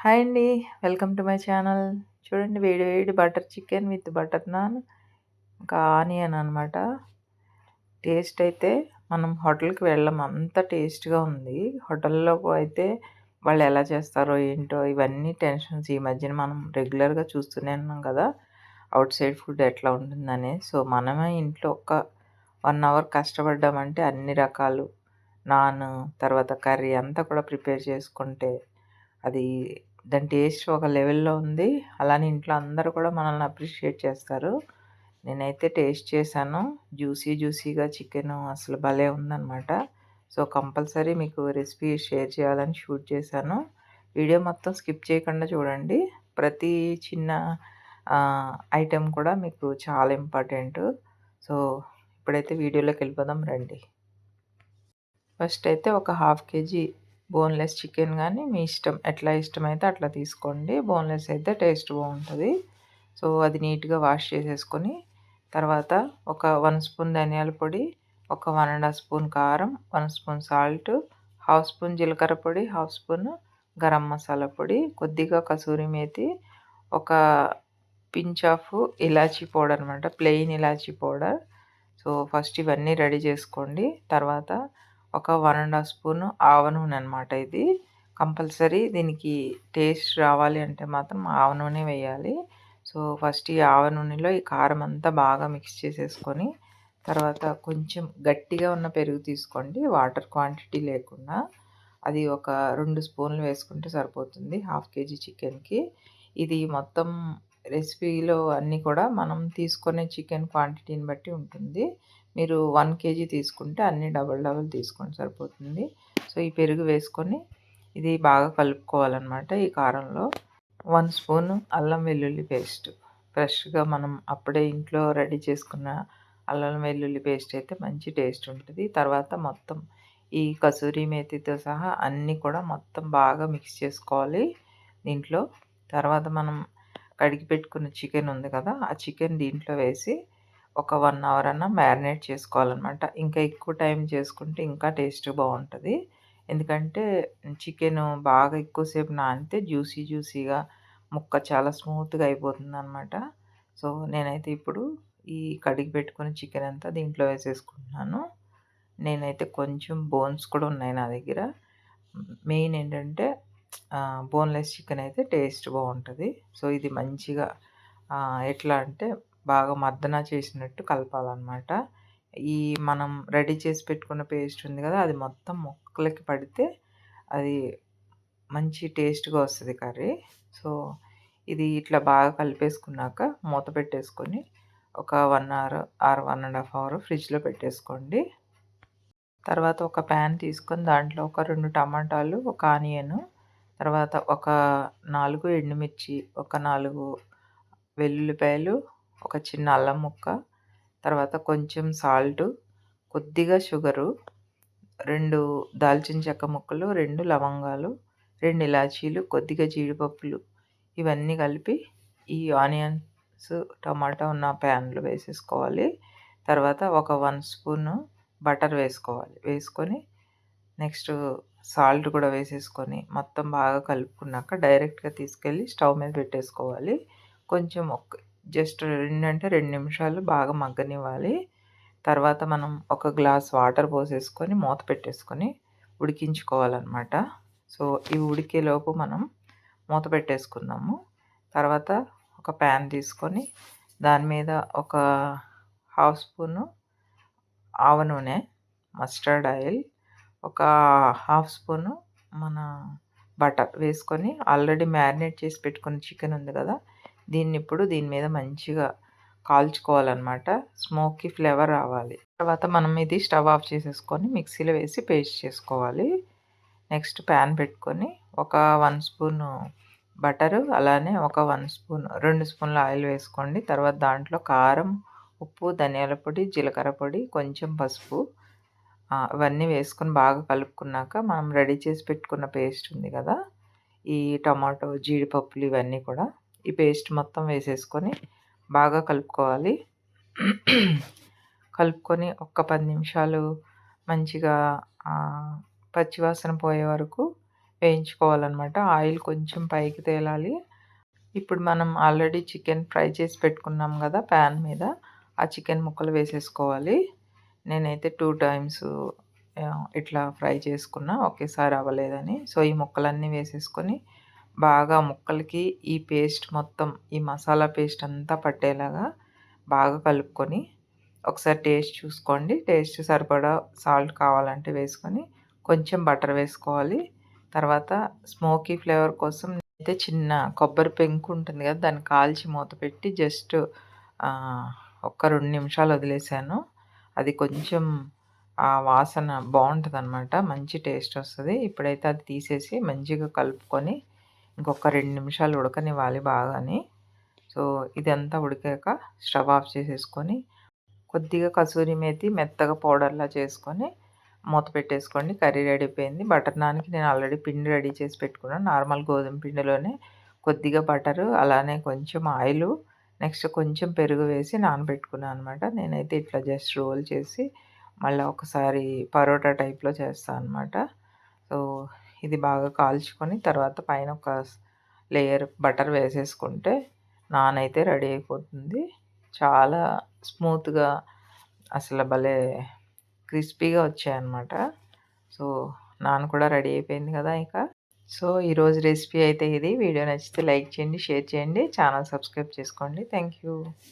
Hi అండి. Welcome to my channel. చూడండి వేడి వేడి butter chicken with butter non, ఇంకా ఆనియన్ అనమాట. టేస్ట్ అయితే మనం హోటల్‌కి వెళ్ళం, అంత టేస్ట్‌గా ఉంది. హోటల్‌లో అయితే వాళ్ళు ఎలా చేస్తారో ఏంటో ఇవన్నీ టెన్షన్స్ ఈ మధ్యన మనం రెగ్యులర్‌గా చూస్తూనే ఉన్నాం కదా! ఔట్ సైడ్ ఫుడ్ ఎట్లా ఉంటుందని. సో, మనమే ఇంట్లో ఒక 1 అవర్ కష్టపడ్డామంటే అన్ని రకాలు నాన్, తర్వాత కర్రీ అంతా కూడా ప్రిపేర్ చేసుకుంటే అది దాని టేస్ట్ ఒక లెవెల్‌లో ఉంది. అలానే ఇంట్లో అందరూ కూడా మనల్ని అప్రిషియేట్ చేస్తారు. నేనైతే టేస్ట్ చేశాను. జ్యూసీగా చికెను అసలు భలే ఉందనమాట. సో, కంపల్సరీ మీకు రెసిపీ షేర్ చేయాలని షూట్ చేశాను. వీడియో మొత్తం స్కిప్ చేయకుండా చూడండి. ప్రతి చిన్న ఐటెమ్ కూడా మీకు చాలా ఇంపార్టెంటు. సో, ఇప్పుడైతే వీడియోలోకెళ్ళిపోదాం రండి. ఫస్ట్ అయితే ఒక హాఫ్ కేజీ బోన్‌లెస్ చికెన్ గానీ, మీ ఇష్టం ఎట్లా ఇష్టమైతే అట్లా తీసుకోండి. బోన్‌లెస్ అయితే టేస్ట్ బావుంటది. సో, అది నీట్‌గా వాష్ చేసేసుకొని, తర్వాత ఒక 1 స్పూన్ ధనియాల పొడి, ఒక 1 ½ స్పూన్ కారం, 1 స్పూన్ సాల్ట్, హాఫ్ స్పూన్ జీలకర్ర పొడి, హాఫ్ స్పూన్ గరం మసాలా పొడి, కొద్దిగా కసూరి మేతి, ఒక పించ్ ఆఫ్ ఇలాచీ పౌడర్ అనమాట. ప్లెయిన్ ఇలాచీ పౌడర్. సో, ఫస్ట్ ఇవన్నీ రెడీ చేసుకోండి. తర్వాత ఒక 1 ½ స్పూను ఆవ నూనె అనమాట ఇది. కంపల్సరీ దీనికి టేస్ట్ రావాలి అంటే మాత్రం ఆవ నూనె వేయాలి. సో, ఫస్ట్ ఈ ఆవ నూనెలో ఈ కారం అంతా బాగా మిక్స్ చేసేసుకొని, తర్వాత కొంచెం గట్టిగా ఉన్న పెరుగు తీసుకోండి. వాటర్ క్వాంటిటీ లేకుండా. అది ఒక 2 స్పూన్లు వేసుకుంటే సరిపోతుంది హాఫ్ కేజీ చికెన్‌కి. ఇది మొత్తం రెసిపీలో అన్నీ కూడా మనం తీసుకునే చికెన్ క్వాంటిటీని బట్టి ఉంటుంది. మీరు 1 కేజీ తీసుకుంటే అన్నీ డబుల్ తీసుకోండి సరిపోతుంది. సో, ఈ పెరుగు వేసుకొని ఇది బాగా కలుపుకోవాలనమాట ఈ కారంలో. 1 స్పూను అల్లం వెల్లుల్లి పేస్ట్. ఫ్రెష్‌గా మనం అప్పుడే ఇంట్లో రెడీ చేసుకున్న అల్లం వెల్లుల్లి పేస్ట్ అయితే మంచి టేస్ట్ ఉంటది. తర్వాత మొత్తం ఈ కసూరి మేతితో సహా అన్నీ కూడా మొత్తం బాగా మిక్స్ చేసుకోవాలి దీంట్లో. తర్వాత మనం కడిగి పెట్టుకున్న చికెన్ ఉంది కదా! ఆ చికెన్ దీంట్లో వేసి ఒక 1 అవర్ అన్నా మ్యారినేట్ చేసుకోవాలనమాట. ఇంకా ఎక్కువ టైం చేసుకుంటే ఇంకా టేస్ట్ బావుంటది. ఎందుకంటే చికెను బాగా ఎక్కువ సేపు నానితే జ్యూసీగా ముక్క చాలా స్మూత్‌గా అయిపోతుందనమాట. సో, నేనైతే ఇప్పుడు ఈ కడిగి పెట్టుకున్న చికెన్ అంతా దీంట్లో వేసేసుకుంటున్నాను. నేనైతే కొంచెం బోన్స్ కూడా ఉన్నాయి నా దగ్గర. మెయిన్ ఏంటంటే బోన్‌లెస్ చికెన్ అయితే టేస్ట్ బావుంటది. సో, ఇది మంచిగా ఎట్లా అంటే బాగా మద్దన చేసినట్టు కలపాలనమాట. ఈ మనం రెడీ చేసి పెట్టుకున్న పేస్ట్ ఉంది కదా! అది మొత్తం ముక్కలకి పడితే అది మంచి టేస్ట్‌గా వస్తది కర్రీ. సో, ఇది ఇట్లా బాగా కలిపేసుకున్నాక మూత పెట్టేసుకొని ఒక 1 అవర్ ఆర్ 1 ½ అవర్ ఫ్రిడ్జ్‌లో పెట్టేసుకోండి. తర్వాత ఒక ప్యాన్ తీసుకొని దాంట్లో ఒక 2 టమాటాలు, ఒక ఆనియను, తర్వాత ఒక 4 ఎండుమిర్చి, ఒక 4 వెల్లుల్లిపాయలు, ఒక చిన్న అల్లం ముక్క, తర్వాత కొంచెం సాల్టు, కొద్దిగా షుగరు, 2 దాల్చిన చెక్క ముక్కలు, 2 లవంగాలు, 2 ఇలాచీలు, కొద్దిగా జీడిపప్పులు ఇవన్నీ కలిపి ఈ ఆనియన్స్, టమాటా ఉన్న ప్యాన్‌లో వేసేసుకోవాలి. తర్వాత ఒక 1 స్పూను బటర్ వేసుకోవాలి. వేసుకొని నెక్స్ట్ సాల్ట్ కూడా వేసేసుకొని మొత్తం బాగా కలుపుకున్నాక డైరెక్ట్‌గా తీసుకెళ్ళి స్టవ్ మీద పెట్టేసుకోవాలి. కొంచెం జస్ట్ 2 అంటే 2 నిమిషాలు బాగా మగ్గనివ్వాలి. తర్వాత మనం ఒక గ్లాస్ వాటర్ పోసేసుకొని మూత పెట్టేసుకొని ఉడికించుకోవాలనమాట. సో, ఇవి ఉడికేలోపు మనం మూత పెట్టేసుకుందాము. తర్వాత ఒక ప్యాన్ తీసుకొని దాని మీద ఒక హాఫ్ స్పూను ఆవ నూనె, మస్టర్డ్ ఆయిల్, ఒక హాఫ్ స్పూను మన బటర్ వేసుకొని ఆల్రెడీ మ్యారినేట్ చేసి పెట్టుకున్న చికెన్ ఉంది కదా! దీన్నిప్పుడు దీని మీద మంచిగా కాల్చుకోవాలనమాట. స్మోకీ ఫ్లేవర్ రావాలి. తర్వాత మనం ఇది స్టవ్ ఆఫ్ చేసేసుకొని మిక్సీలో వేసి పేస్ట్ చేసుకోవాలి. నెక్స్ట్ ప్యాన్ పెట్టుకొని ఒక 1 స్పూను బటరు, అలానే ఒక 1 స్పూన్ 2 స్పూన్ల ఆయిల్ వేసుకోండి. తర్వాత దాంట్లో కారం, ఉప్పు, ధనియాల పొడి, జీలకర్ర పొడి, కొంచెం పసుపు ఇవన్నీ వేసుకొని బాగా కలుపుకున్నాక మనం రెడీ చేసి పెట్టుకున్న పేస్ట్ ఉంది కదా! ఈ టమాటో, జీడిపప్పులు ఇవన్నీ కూడా ఈ పేస్ట్ మొత్తం వేసేసుకొని బాగా కలుపుకోవాలి. కలుపుకొని ఒక్క 10 నిమిషాలు మంచిగా పచ్చివాసన పోయే వరకు వేయించుకోవాలన్నమాట. ఆయిల్ కొంచెం పైకి తేలాలి. ఇప్పుడు మనం ఆల్రెడీ చికెన్ ఫ్రై చేసి పెట్టుకున్నాం కదా ప్యాన్ మీద, ఆ చికెన్ ముక్కలు వేసేసుకోవాలి. నేనైతే 2 టైమ్స్ ఇట్లా ఫ్రై చేసుకున్నా, ఒకేసారి అవ్వలేదని. సో, ఈ ముక్కలన్నీ వేసేసుకొని బాగా ముక్కలకి ఈ పేస్ట్ మొత్తం, ఈ మసాలా పేస్ట్ అంతా పట్టేలాగా బాగా కలుపుకొని ఒకసారి టేస్ట్ చూసుకోండి. టేస్ట్ సరిపడా సాల్ట్ కావాలంటే వేసుకొని కొంచెం బటర్ వేసుకోవాలి. తర్వాత స్మోకీ ఫ్లేవర్ కోసం అయితే చిన్న కొబ్బరి పెంకు ఉంటుంది కదా, దాన్ని కాల్చి మూత పెట్టి జస్ట్ ఒక 2 నిమిషాలు వదిలేసాను. అది కొంచెం ఆ వాసన బావుంటదనమాట. మంచి టేస్ట్ వస్తది. ఇప్పుడైతే అది తీసేసి మంచిగా కలుపుకొని ఇంకొక 2 నిమిషాలు ఉడకనివ్వాలి బాగాని. సో, ఇదంతా ఉడికాక స్టవ్ ఆఫ్ చేసేసుకొని కొద్దిగా కసూరి మేతి మెత్తగా పౌడర్‌లా చేసుకొని మూత పెట్టేసుకోండి. కర్రీ రెడీ అయిపోయింది. బటర్ నాన్‌కి నేను ఆల్రెడీ పిండి రెడీ చేసి పెట్టుకున్నాను. నార్మల్ గోధుమ పిండిలోనే కొద్దిగా బటరు, అలానే కొంచెం ఆయిలు, నెక్స్ట్ కొంచెం పెరుగు వేసి నానబెట్టుకున్నాను అనమాట. నేనైతే ఇట్లా జస్ట్ రోల్ చేసి మళ్ళీ ఒకసారి పరోటా టైప్‌లో చేస్తాను అనమాట. సో, ఇది బాగా కాల్చుకొని తర్వాత పైన ఒక లేయర్ బటర్ వేసేసుకుంటే నాన్ అయితే రెడీ అయిపోతుంది. చాలా స్మూత్‌గా అసలు భలే క్రిస్పీగా వచ్చాయన్నమాట. సో, నాన్ కూడా రెడీ అయిపోయింది కదా ఇక. సో, ఈరోజు రెసిపీ అయితే ఇది. వీడియో నచ్చితే లైక్ చేయండి, షేర్ చేయండి, ఛానల్ సబ్స్క్రైబ్ చేసుకోండి. Thank you.